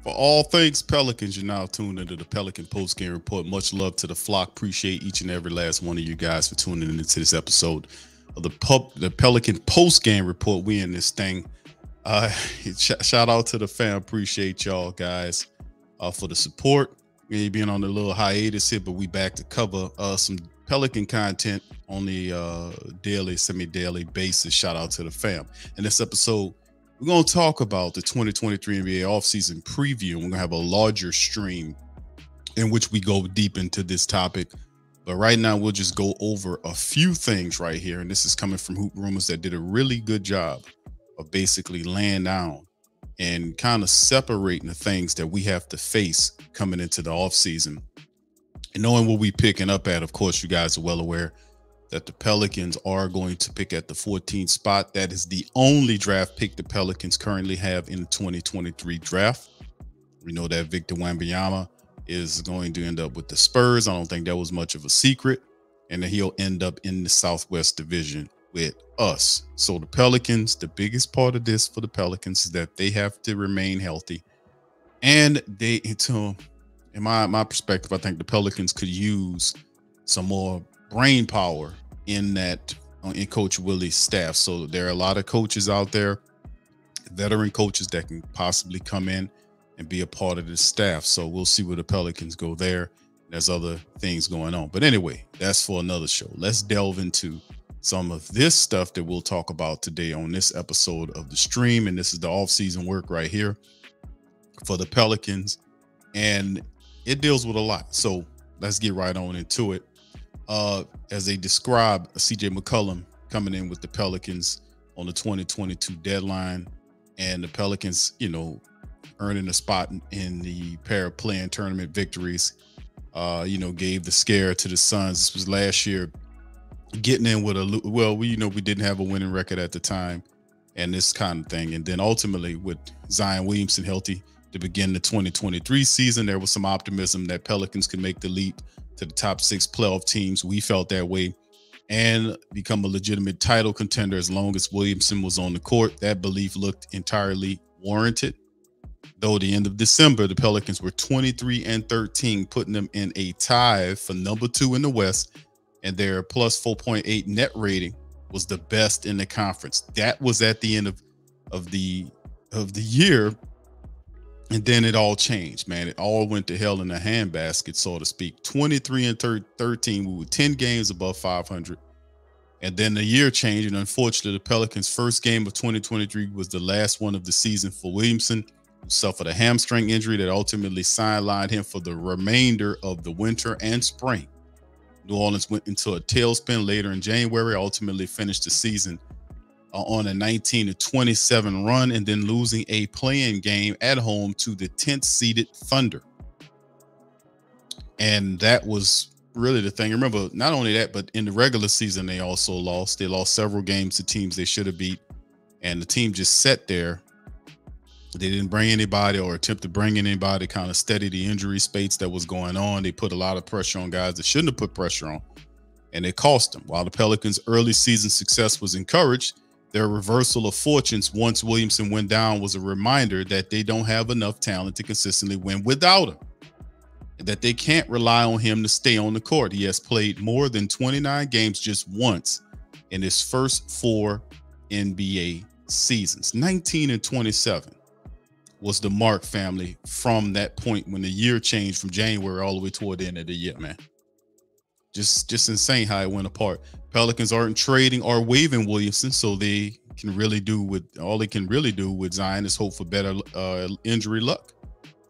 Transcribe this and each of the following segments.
For all things Pelicans, you're now tuned into the Pelican Post Game Report. Much love to the flock. Appreciate each and every last one of you guys for tuning into this episode of the Pelican Post Game Report. We in this thing. Shout out to the fam. Appreciate y'all guys for the support. We being on a little hiatus here, but we back to cover some Pelican content on the daily, semi-daily basis. Shout out to the fam. In this episode, we're going to talk about the 2023 NBA offseason preview. We're going to have a larger stream in which we go deep into this topic. But right now, we'll just go over a few things right here. And this is coming from Hoop Rumors that did a really good job of basically laying down and kind of separating the things that we have to face coming into the offseason. And knowing what we're picking up at, of course, you guys are well aware that the Pelicans are going to pick at the 14th spot. That is the only draft pick the Pelicans currently have in the 2023 draft. We know that Victor Wembanyama is going to end up with the Spurs. I don't think that was much of a secret. And then he'll end up in the Southwest Division with us. So the Pelicans, the biggest part of this for the Pelicans is that they have to remain healthy. And they, in my perspective, I think the Pelicans could use some more brain power in Coach Willie's staff. So there are a lot of coaches out there, veteran coaches that can possibly come in and be a part of the staff. So we'll see where the Pelicans go there. There's other things going on. But anyway, that's for another show. Let's delve into some of this stuff that we'll talk about today on this episode of the stream. And this is the off-season work right here for the Pelicans. And it deals with a lot. So let's get right on into it. As they describe CJ McCollum coming in with the Pelicans on the 2022 deadline, and the Pelicans, earning a spot in the pair of play-in tournament victories, gave the scare to the Suns. This was last year, getting in with we didn't have a winning record at the time and this kind of thing. And then ultimately with Zion Williamson healthy to begin the 2023 season, there was some optimism that Pelicans could make the leap to the top 6 playoff teams. We felt that way and become a legitimate title contender as long as Williamson was on the court. That belief looked entirely warranted. Though at the end of December, the Pelicans were 23-13, putting them in a tie for number 2 in the West, and their plus 4.8 net rating was the best in the conference. That was at the end of the year. And then it all changed, man. It all went to hell in a handbasket, so to speak. 23-13, we were 10 games above 500. And then the year changed, and unfortunately, the Pelicans' first game of 2023 was the last one of the season for Williamson, who suffered a hamstring injury that ultimately sidelined him for the remainder of the winter and spring. New Orleans went into a tailspin later in January, ultimately finished the season on a 19-27 run, and then losing a play-in game at home to the 10th seeded Thunder. And that was really the thing. Remember, not only that, but in the regular season, they also lost. They lost several games to teams they should have beat. And the team just sat there. They didn't bring anybody or attempt to bring in anybody, kind of steady the injury spates that was going on. They put a lot of pressure on guys that shouldn't have put pressure on, and it cost them. While the Pelicans' early season success was encouraged, their reversal of fortunes once Williamson went down was a reminder that they don't have enough talent to consistently win without him, and that they can't rely on him to stay on the court. He has played more than 29 games just once in his first 4 NBA seasons. 19-27 was the mark, family, from that point when the year changed from January all the way toward the end of the year, man. Just insane how it went apart. Pelicans aren't trading or waiving Williamson, so they can really do with Zion is hope for better injury luck.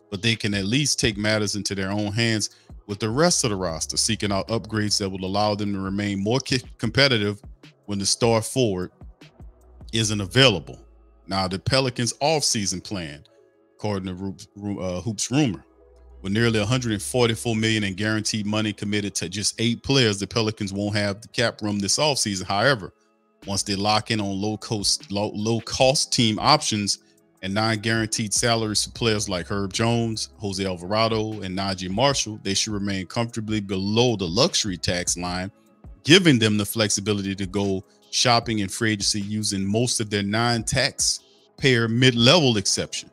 But they can at least take matters into their own hands with the rest of the roster, seeking out upgrades that will allow them to remain more competitive when the star forward isn't available. Now, the Pelicans' offseason plan, according to Hoops Rumor, with nearly $144 million in guaranteed money committed to just 8 players, the Pelicans won't have the cap room this offseason. However, once they lock in on low cost team options and non-guaranteed salaries for players like Herb Jones, Jose Alvarado, and Najee Marshall, they should remain comfortably below the luxury tax line, giving them the flexibility to go shopping in free agency using most of their non-tax payer mid-level exception.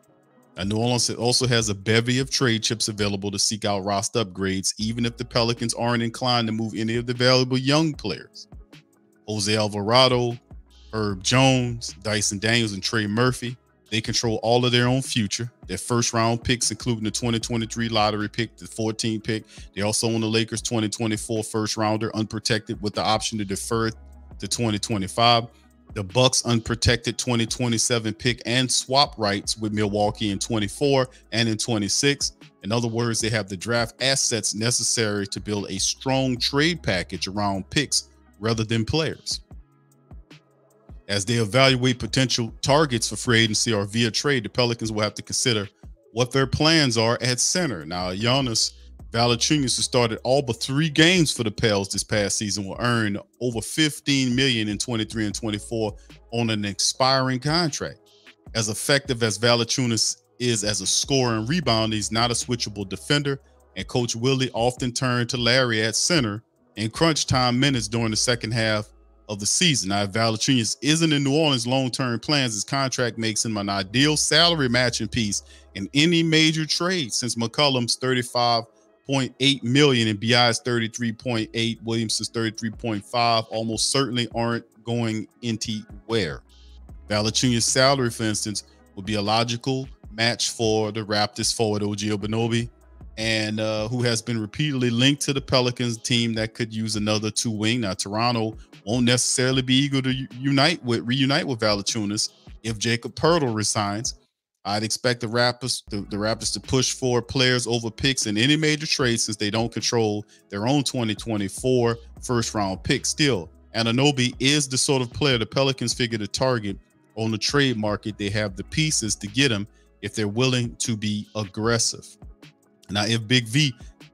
Now, New Orleans also has a bevy of trade chips available to seek out roster upgrades, even if the Pelicans aren't inclined to move any of the valuable young players. Jose Alvarado, Herb Jones, Dyson Daniels, and Trey Murphy, they control all of their own future. Their first-round picks, including the 2023 lottery pick, the 14th pick. They also own the Lakers' 2024 first-rounder, unprotected, with the option to defer it to 2025. The Bucks' unprotected 2027 pick and swap rights with Milwaukee in 24 and in 26. In other words, they have the draft assets necessary to build a strong trade package around picks rather than players. As they evaluate potential targets for free agency or via trade, the Pelicans will have to consider what their plans are at center. Now, Giannis Valanciunas, who started all but 3 games for the Pels this past season, will earn over $15 million in 23 and 24 on an expiring contract. As effective as Valanciunas is as a scorer and rebounder, he's not a switchable defender, and Coach Willie often turned to Larry at center in crunch time minutes during the second half of the season. Now, if Valanciunas isn't in New Orleans' long-term plans, his contract makes him an ideal salary matching piece in any major trade, since McCollum's $35.8 million and BI's $33.8, Williamson's $33.5 almost certainly aren't going anywhere. Valanciunas' salary, for instance, would be a logical match for the Raptors forward OG Anunoby, and who has been repeatedly linked to the Pelicans team that could use another 2-wing. Now, Toronto won't necessarily be eager to reunite with Valanciunas if Jacob Poeltl resigns. I'd expect the Raptors to push for players over picks in any major trade, since they don't control their own 2024 first-round pick. Still, Anunoby is the sort of player the Pelicans figure to target on the trade market. They have the pieces to get him if they're willing to be aggressive. Now, if Big V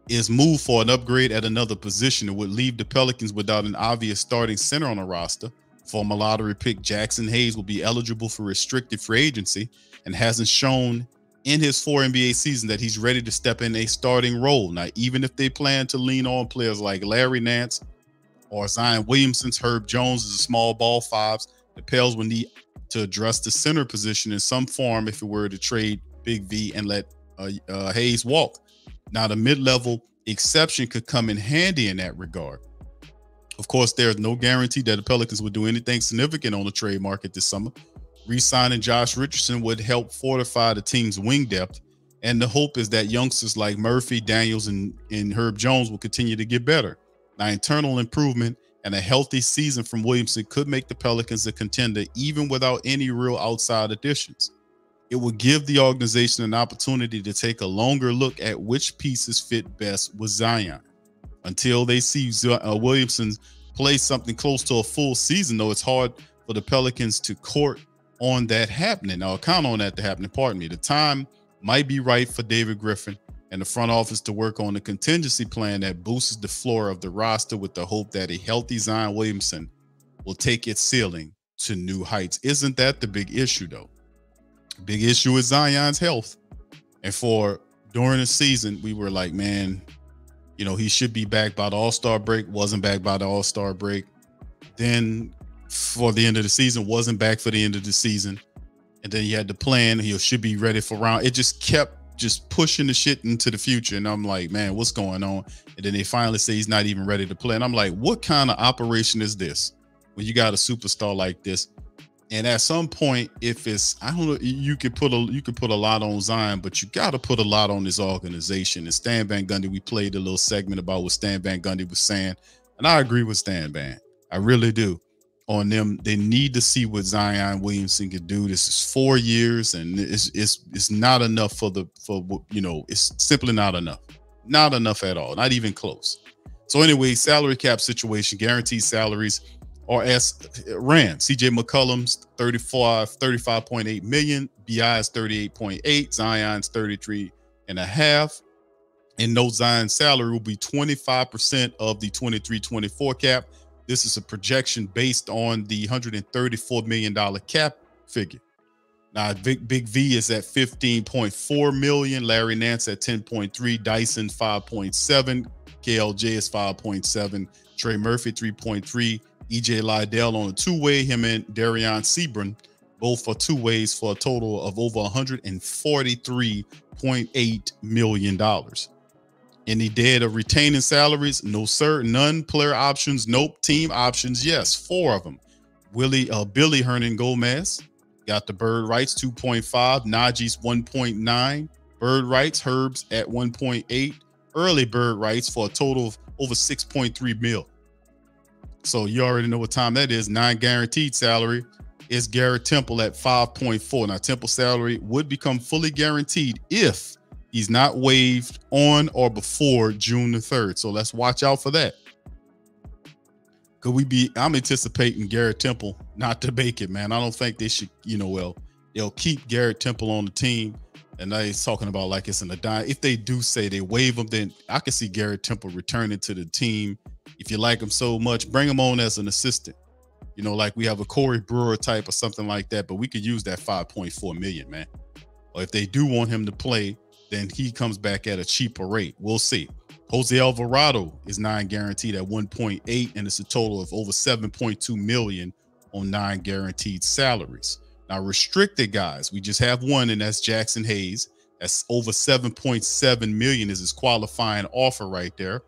is moved for an upgrade at another position, it would leave the Pelicans without an obvious starting center on the roster. Former lottery pick Jackson Hayes will be eligible for restricted free agency and hasn't shown in his 4 NBA seasons that he's ready to step in a starting role. Now, even if they plan to lean on players like Larry Nance or Zion Williamson, Herb Jones is a small ball 5s, the Pels will need to address the center position in some form if it were to trade Big V and let Hayes walk. Now, the mid-level exception could come in handy in that regard. Of course, there's no guarantee that the Pelicans would do anything significant on the trade market this summer. Re-signing Josh Richardson would help fortify the team's wing depth, and the hope is that youngsters like Murphy, Daniels, and Herb Jones will continue to get better. Now, internal improvement and a healthy season from Williamson could make the Pelicans a contender even without any real outside additions. It will give the organization an opportunity to take a longer look at which pieces fit best with Zion. Until they see Williamson play something close to a full season, though, it's hard for the Pelicans to court on that happening. Now, count on that to happen. Pardon me. The time might be right for David Griffin and the front office to work on a contingency plan that boosts the floor of the roster, with the hope that a healthy Zion Williamson will take its ceiling to new heights. Isn't that the big issue, though? Big issue is Zion's health. And during the season, we were like, man, you know, he should be back by the All-Star break. Wasn't back by the All-Star break. Then for the end of the season, wasn't back for the end of the season. And then you had the plan. He should be ready for round. It just kept pushing the shit into the future. And I'm like, man, what's going on? And then they finally say he's not even ready to play. And I'm like, what kind of operation is this when you got a superstar like this? And at some point, if it's, I don't know, you could put a lot on Zion, but you got to put a lot on this organization. And Stan Van Gundy, we played a little segment about what Stan Van Gundy was saying, and I agree with Stan Van. I really do. On them, they need to see what Zion Williamson can do. This is 4 years, and it's not enough for it's simply not enough. Not enough at all. Not even close. So anyway, salary cap situation, guaranteed salaries are as ran. CJ McCollum's $35.8 million, BI's $38.8, Zion's $33.5. And no Zion's salary will be 25% of the 23-24 cap. This is a projection based on the $134 million cap figure. Now, Big V is at $15.4 million, Larry Nance at $10.3, Dyson 5.7, KLJ is 5.7, Trey Murphy 3.3, EJ Liddell on a 2-way, him and Darion Sebring both for two ways for a total of over $143.8 million. Any dead or retaining salaries? No, sir. None. Player options? Nope. Team options? Yes. 4 of them. Billy Hernan Gomez got the bird rights, 2.5. Najee's 1.9. Bird rights, Herb's at 1.8. Early bird rights for a total of over 6.3 mil. So you already know what time that is. 9 guaranteed salary is Garrett Temple at 5.4. Now, Temple's salary would become fully guaranteed if he's not waived on or before June the 3rd. So let's watch out for that. I'm anticipating Garrett Temple not to make it, man. I don't think they should, they'll keep Garrett Temple on the team. And they're talking about like it's in a dime. If they do say they waive him, then I can see Garrett Temple returning to the team. If you like him so much, bring him on as an assistant. Like we have a Corey Brewer type or something like that, but we could use that $5.4 million, man. Or if they do want him to play, then he comes back at a cheaper rate. We'll see. Jose Alvarado is 9 guaranteed at 1.8, and it's a total of over 7.2 million on 9 guaranteed salaries. Now, restricted guys, we just have one, and that's Jackson Hayes. That's over 7.7 million is his qualifying offer right there.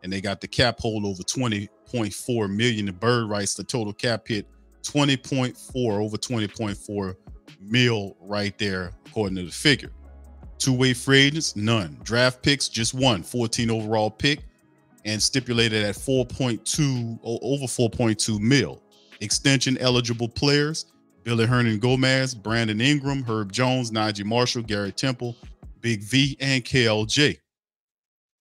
And they got the cap hold over 20.4 million. The bird rights, the total cap hit 20.4, over 20.4 mil right there, according to the figure. Two-way free agents, none. Draft picks, just one, 14 overall pick, and stipulated at 4.2, over 4.2 mil. Extension eligible players, Billy Hernan Gomez, Brandon Ingram, Herb Jones, Najee Marshall, Garrett Temple, Big V, and KLJ.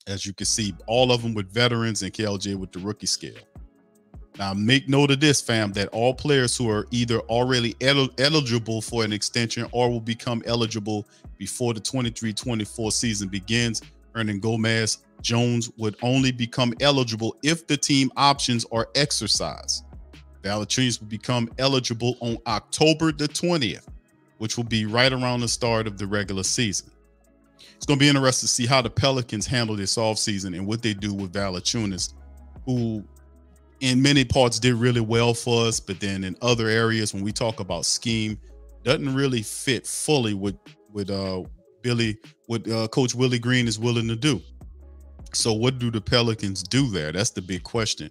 As you can see, all of them with veterans and KLJ with the rookie scale. Now, make note of this, fam, that all players who are either already eligible for an extension or will become eligible before the 23-24 season begins, Hernan Gomez, Jones would only become eligible if the team options are exercised. Valanciunas will become eligible on October the 20th, which will be right around the start of the regular season. It's going to be interesting to see how the Pelicans handle this offseason and what they do with Valanciunas, who in many parts did really well for us, but then in other areas, when we talk about scheme, doesn't really fit fully with Coach Willie Green is willing to do. So what do the Pelicans do there? That's the big question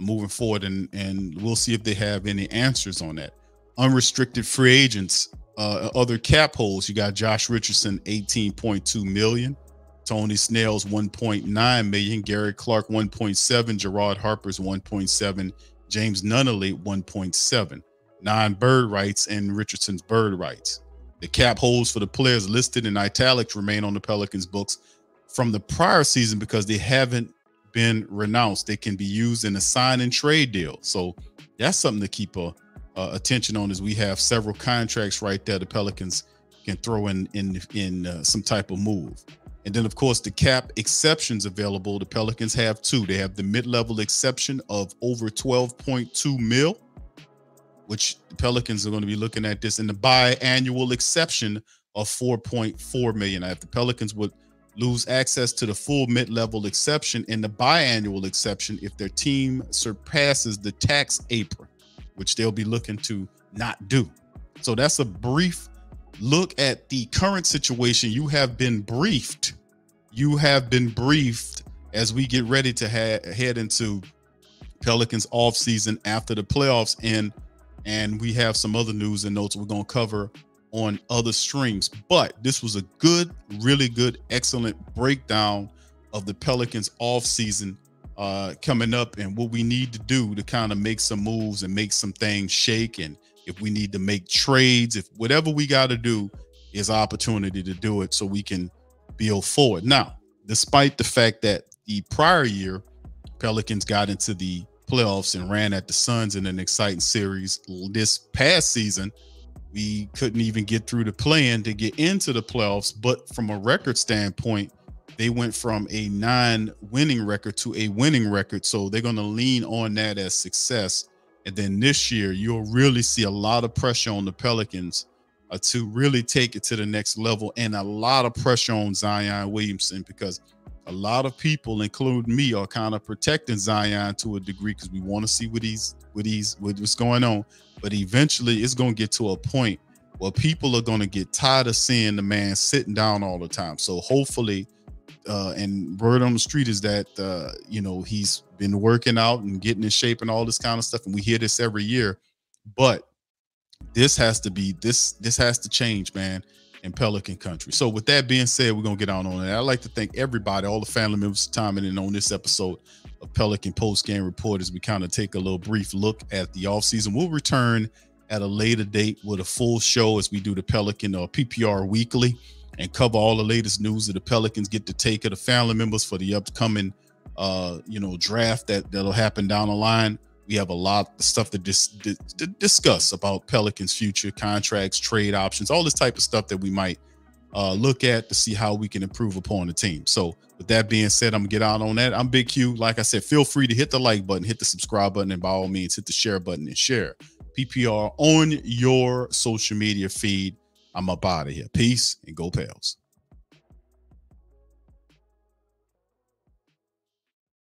moving forward, and we'll see if they have any answers on that. Unrestricted free agents, other cap holes. You got Josh Richardson, 18.2 million. Tony Snell's 1.9 million. Gary Clark, 1.7. Gerard Harper's 1.7. James Nunnally, 1.7. 9 bird rights and Richardson's bird rights. The cap holes for the players listed in italics remain on the Pelicans books from the prior season because they haven't been renounced. They can be used in a sign and trade deal. So that's something to keep attention on, as we have several contracts right there the Pelicans can throw in some type of move. And then, of course, the cap exceptions available. The Pelicans have 2. They have the mid-level exception of over 12.2 mil, which the Pelicans are going to be looking at this, and the biannual exception of 4.4 million. Now, if the Pelicans would lose access to the full mid-level exception and the biannual exception if their team surpasses the tax apron, which they'll be looking to not do. So that's a brief look at the current situation. You have been briefed. You have been briefed as we get ready to head into Pelicans off season after the playoffs end. And we have some other news and notes we're going to cover on other streams. But this was a good, really good, excellent breakdown of the Pelicans off season coming up and what we need to do to kind of make some moves and make some things shake. And if we need to make trades, if whatever we got to do is opportunity to do it so we can build forward. Now, despite the fact that the prior year Pelicans got into the playoffs and ran at the Suns in an exciting series, this past season we couldn't even get through the play-in to get into the playoffs. But from a record standpoint, they went from a non-winning record to a winning record. So they're going to lean on that as success. And then this year, you'll really see a lot of pressure on the Pelicans to really take it to the next level, and a lot of pressure on Zion Williamson, because a lot of people, including me, are kind of protecting Zion to a degree because we want to see what's going on. But eventually, it's going to get to a point where people are going to get tired of seeing the man sitting down all the time. So hopefully, and word on the street is that he's been working out and getting in shape and all this kind of stuff, and we hear this every year. But this has to change, man, in Pelican country. So with that being said, we're gonna get on it. I'd like to thank everybody, all the family members, timing in on this episode of Pelican Post Game Report as we kind of take a little brief look at the offseason. We'll return at a later date with a full show as we do the Pelican PPR weekly and cover all the latest news that the Pelicans get to take of the family members for the upcoming draft that'll happen down the line. We have a lot of stuff to discuss about Pelicans' future, contracts, trade options, all this type of stuff that we might look at to see how we can improve upon the team. So with that being said, I'm going to get out on that. I'm Big Q. Like I said, feel free to hit the like button, hit the subscribe button, and by all means, hit the share button and share PPR on your social media feed. I'm up out of here. Peace and go Pels.